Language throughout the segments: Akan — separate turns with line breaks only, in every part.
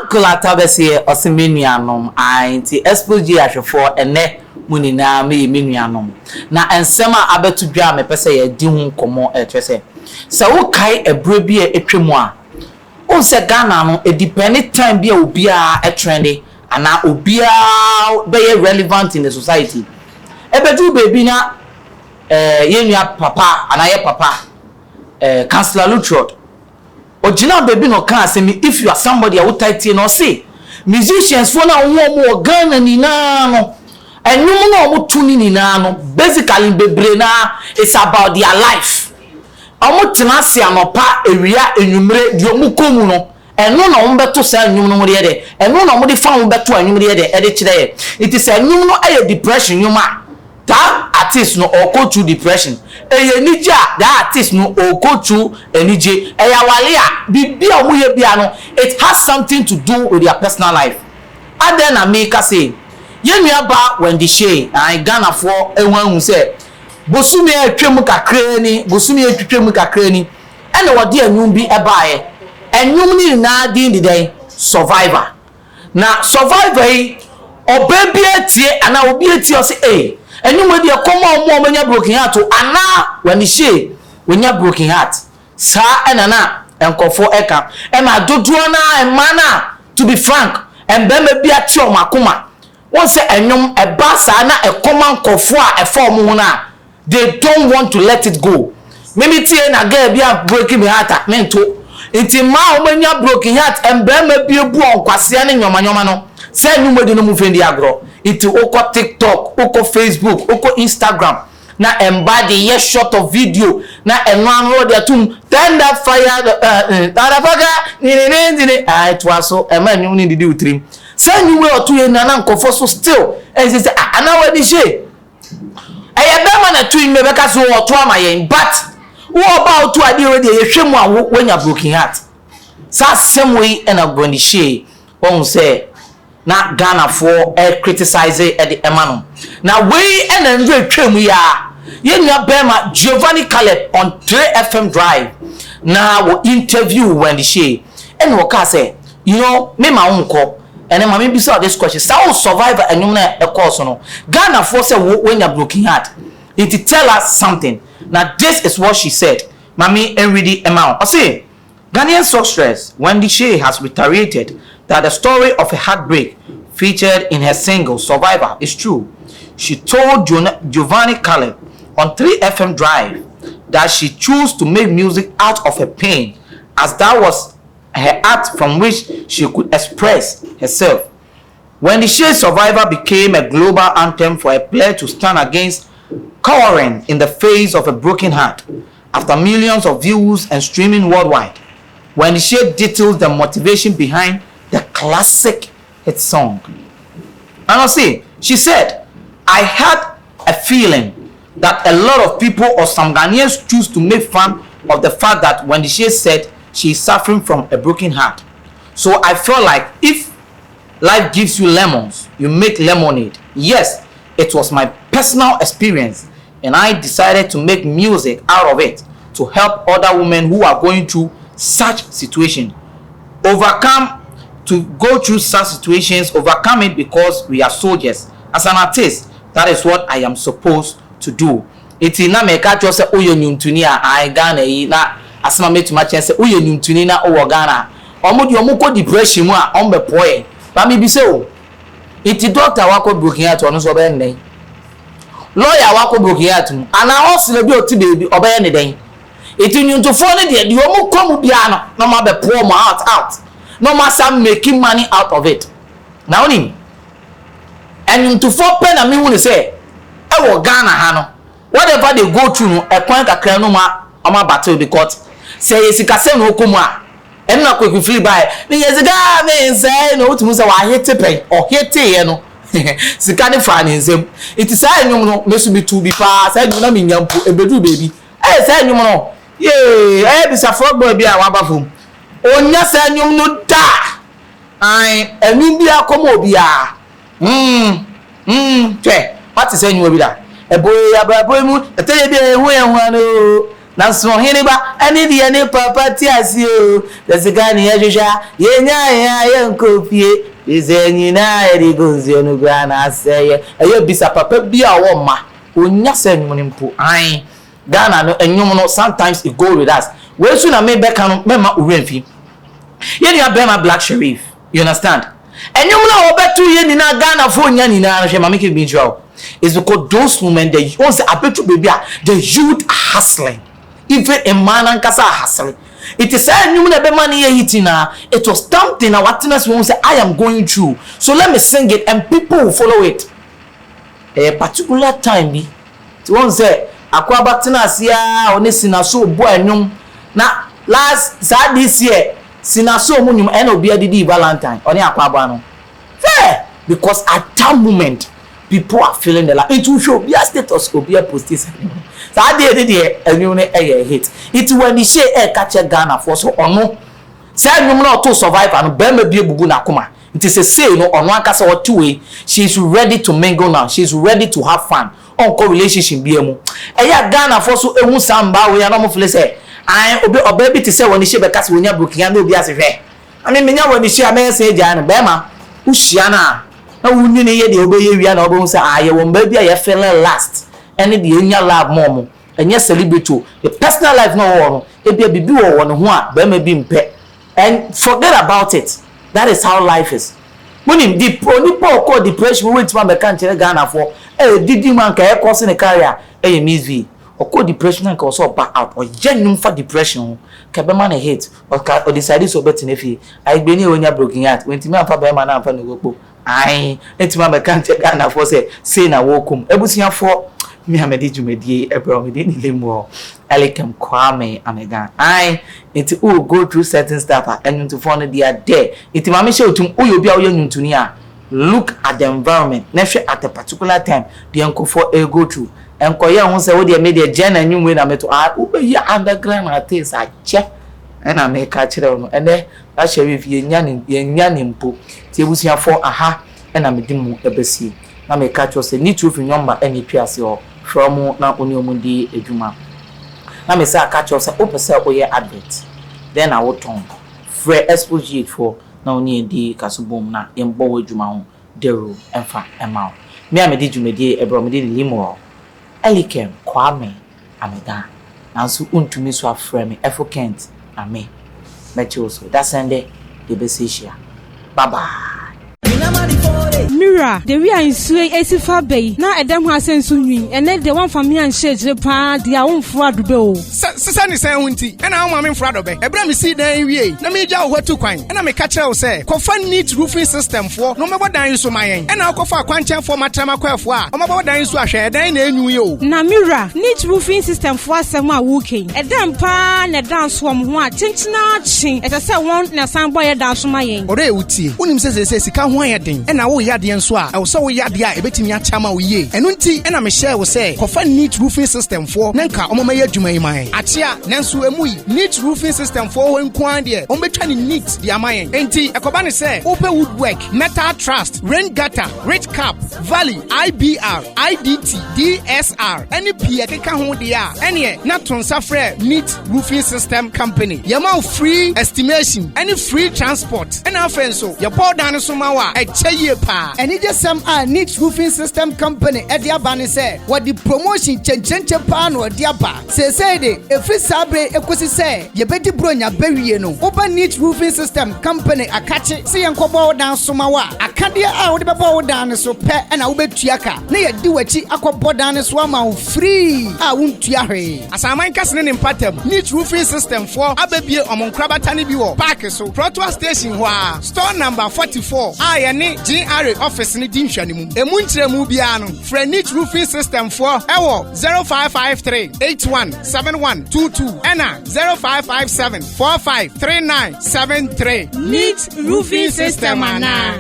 uncle atabese osimenuanom anti Xposed ahwefo ene munina me menuanom na ensema abetudwa me pese ye di hu komo etwese se wo kai ebro bi etwemu a on se Ghana no e depend time bi obi a trendy ana obi a be relevant in the society ebedu baby na yenua papa ana ye papa Councillor Lutrod Ojina baby no can say me if you are somebody I would title no say musicians for na wo Ghana ni na no enum na omo tuni ni na no basically bebre na it's about their life omo tenase anopa ewia enumre di omo komu no eno na omo beto sa enum no de de eno na omo de fa omo beto enum de de e kire it is enum no aye depression nyuma that artist no or go through depression enija that artist no or go through enije eyawale a bibia omuye bia no it has something to do with their personal life and then America say yenua ba Wendy Shay and Ghana for enwan say bosumi atwem kakra ni bosumi atwem kakra ni ene wode enum bi ebaaye enum ni na din dey survivor na survivor yi obabi atie ana obi atie o say enum we dey come on manya Broken Heart ana Wendy Shay wenya Broken Heart sa enana enkofo eka e ma dodo na emana to be frank embeme bi atie o makoma won say enum eba sa na ekoma nkofo a efo mo na they don't want to let it go maybe tie na girl bi a Broken Heart mento nti ma o manya Broken Heart embeme bi ebu onkwase ne nyoma no say enum we dey no mu fendi agro it oko TikTok oko Facebook oko Instagram na embody ye shot of video na enwan road atum tender fire tarafaga ni it was so emanyu ni didi utrim say you we otu ye na nkofo so still and say ana Wendy Shay ayebe na tu ime beka so otu amayen but wo ba otu ade we dey hwemu a wonya Broken Heart sa same way na Wendy Shay won say na Ghana for criticize the emano na we and twemu ya yenua bema Giovanni Caleb on 3FM Drive na wo interview Wendy Shay and wo ka say you know me ma unko and then mama be say this question say survivor enum na e course no Ghana for say wenya Broken Heart it tell us something now this is what she said mami enridi emao I say Ghanaian songstress Wendy Shay has reiterated that the story of a heartbreak featured in her single Survivor is true. She told Giovanni Caleb on 3FM Drive that she chose to make music out of her pain as that was her art from which she could express herself. Wendy Shay's Survivor became a global anthem for a player to stand against cowering in the face of a broken heart. After millions of views and streaming worldwide, Wendy Shay details the motivation behind the classic hit song. And I see, she said, I had a feeling that a lot of people or some Ghanaians choose to make fun of the fact that Wendy Shay said she is suffering from a broken heart. So I felt like if life gives you lemons, you make lemonade. Yes, it was my personal experience and I decided to make music out of it to help other women who are going through such situations to go through such situations, overcome it because we are soldiers. As an artist, that is what I am supposed to do. It is not me catch you say oye nyuntuni a Ghana yi na asema me tuma chen say oye nyuntuni na owo Ghana. Omo ko depression mu a on be poe. Ba me bi say o. It doctor wako Broken Heart ono so be nden. Lawyer wako Broken Heart mu. Ana hospital bi oti baby obe ne den. It nyuntufo ne de omo komu bia no na ma be poor mo out. No matter making money out of it. Now him and to four pen and me when say I will Ghana hano whatever they go through a point kakra no ma ama battle because say yesika say no komua and na quick free buy me yesika me say no to say wa hit pen or hit ye no sika ne fa ne nsem it is say nyum no me so be to be pa say nyum na me nyampo ebedu baby say nyum no ye be sa frog boy bi a wa ba fom onya sa nyum no da ai enum bi akomo bia twe what is nyum bi da eboy ababoy mu eteye bi ehu ehu ano na so hene ba ene de ne papa ti ase o de sika ne yehwehwa ye nya ya ye nkopie izenyina eri gonzio no gwa na aseye eye bisa papa bi a wo ma onya se nwum ne mpo an Ghana no enwum no sometimes it go with us we su na me be kan me ma orenfi ye dia be ma black sheriff you understand enwum na obetu ye ni na Ghana fo nya ni na hwe ma make be draw is because those women they once abetu baby the youth hustling even a man and kasa hustling it is a new na be money hitina it was something our witness won't say I am going through so let me sing it and people will follow it a particular time be to one say akwa batina sia oni sinaso bo anum na last sad this year sinaso mu nyum ena obi adidi Valentine oni akwa aba no fair because at that moment people are feeling the like it will show be a status go be a post this so I did anyu ne hit it when the Shay catch Ghana for so ono say anyu na to survive and be ma bie bugu na koma it is a say no ono akasa what two way she is ready to mingle now she is ready to have fun on relationship bi emu Ghana for so ehu samba we na mo feel say I obi bi te say when the Shay be kasa wonya Brooklyn and obi ase hwe ani menya when the Shay am say ja na be ma uhia na na wunni ne ye de obeye wia na obo say aye won ba bia ye feeling last ene de enya lab momo enye celebrity the personal life no wo e bia bibi wo no ho a ba ma bi mpe and forget about it that is how life is munim deep oni po depression we tima be kan chere Ghana for didi man ka e cause ne career MSV oko depression and ka so back out o genuine for depression ka be man hate o decide so bet na fi ai gbe ni onya Broken Heart wenti me amfa be man na amfa no gopo ai etima be kan chere Ghana for say na wokum ebusia for me amedi jumedie ebro me ni lemo elikem kwame amega ai it will go through certain stuff and to find they are there it mama show tum oyo bia oyo nyuntuni a look at the environment never at a particular time the enko for go through enko ye ho say we dey media jana nyumwe na meto ubeyi underground artist a che na me ka kire no ene a sheriff ye nya ni mpo ti ebusia for aha na me dimu ebesi na me ka cho say ni truth nyomba eni twiase ho from na oni omudi edwuma na me say aka cho say opese oye advert then I will turn Fîrẹ Xposed for na oni edi kasubom na yembo edwuma ho dero emfa emao me amedi dwumedi ebro me di limo elikem kwame ameda na so untumi so afrɛ me Kent na me mecho so that Sunday the besishia bye bye
Mira, the we are in Sway Esifa Bay. Now a damn has sent swing, and then the one from me and shades the pan, the own fraud bill.
Sunny Santi, and I'm in front of it. A bram see there in way. Let me jaw what to coin, and I'm a catcher say, Confine neat roofing system for no matter dying so my end, and I'll call for a quantum for my Tamaquafwa, or my dying so I share, then you.
Now, Mira, neat roofing system for summer walking. A damn pan, a dance from one, tinchina ching, as I said, one, and some boy dance from my end. Or they would see. When him says, he can't wire thing, and I will yard the answer. I was so yard the eye, betting your chama we and unti, and I'm a share will say, Confine neat roofing system for Nanka, Omaya Jumay. Atia, Nansu Emui, neat roofing system for when Quandia, Ometani neat the Amayan. Enti, a Kobani say, open woodwork, metal trust, rain gutter, rate cap, valley, IBR, IDT, DSR, any Piaka home they are, any not transfer neat roofing system company. Yamau free estimation, any free transport, and our friends so your poor down Sumawa, a chaye pa, and it just some neat roofing system company at the Abani say, what the promotion change pan or diaba, say they, if it's Sabre, Equisi say, you better bronya bury no, open neat roofing system company, a catch it, see and kobo down Sumawa, a candia out the bow down so pet and I'll bet Tiaka, near do a chi aqua down a swamma free, I won't tiare. As I mind casting in Patem, neat roofing system for Ababia among Krabatani Bio, Parker so, Protua Station, store number 44, I and GRA office in the Dinshanimu, a Muntre Mubiano, Fîrẹ neat roofing system for Ewo 0553 817122 and 0557 453973. Neat roofing system,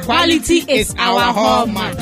quality is our hallmark.